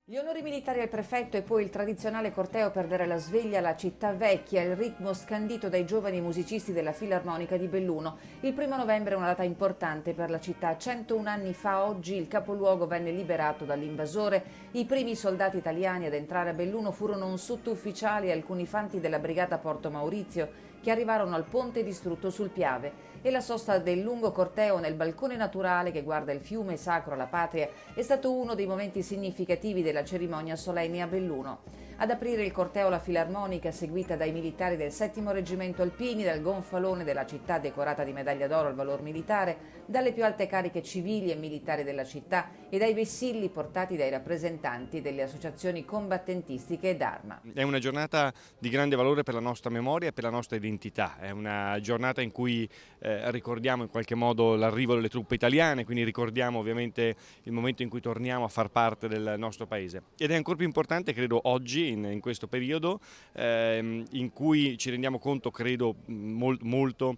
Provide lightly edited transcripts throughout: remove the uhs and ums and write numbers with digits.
Gli onori militari al prefetto e poi il tradizionale corteo per dare la sveglia alla città vecchia, il ritmo scandito dai giovani musicisti della Filarmonica di Belluno. Il 1° novembre è una data importante per la città. 101 anni fa oggi il capoluogo venne liberato dall'invasore. I primi soldati italiani ad entrare a Belluno furono un sottufficiale e alcuni fanti della brigata Porto Maurizio, che arrivarono al ponte distrutto sul Piave, e la sosta del lungo corteo nel balcone naturale che guarda il fiume sacro alla patria è stato uno dei momenti significativi della cerimonia solenne a Belluno. Ad aprire il corteo la Filarmonica, seguita dai militari del 7° Reggimento Alpini, dal gonfalone della città decorata di medaglia d'oro al valor militare, dalle più alte cariche civili e militari della città e dai vessilli portati dai rappresentanti delle associazioni combattentistiche ed Arma. È una giornata di grande valore per la nostra memoria e per la nostra identità, è una giornata in cui ricordiamo in qualche modo l'arrivo delle truppe italiane, quindi ricordiamo ovviamente il momento in cui torniamo a far parte del nostro paese. Ed è ancora più importante, credo, oggi, in questo periodo, in cui ci rendiamo conto, credo, molto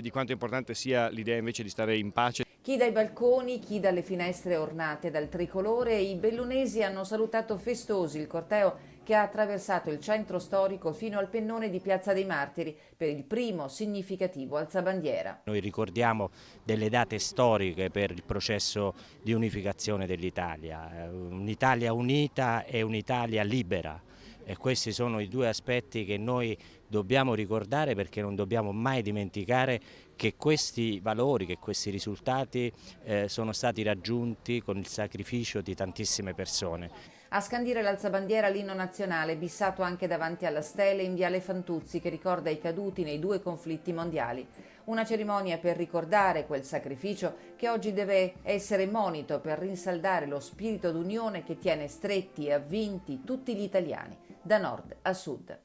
di quanto importante sia l'idea invece di stare in pace. Chi dai balconi, chi dalle finestre ornate dal tricolore, i bellunesi hanno salutato festosi il corteo che ha attraversato il centro storico fino al pennone di Piazza dei Martiri per il primo significativo alzabandiera. Noi ricordiamo delle date storiche per il processo di unificazione dell'Italia, un'Italia unita e un'Italia libera. E questi sono i due aspetti che noi dobbiamo ricordare, perché non dobbiamo mai dimenticare che questi valori, che questi risultati sono stati raggiunti con il sacrificio di tantissime persone. A scandire l'alzabandiera l'inno nazionale, bissato anche davanti alla stele in Viale Fantuzzi, che ricorda i caduti nei 2 conflitti mondiali. Una cerimonia per ricordare quel sacrificio che oggi deve essere monito per rinsaldare lo spirito d'unione che tiene stretti e avvinti tutti gli italiani, da nord a sud.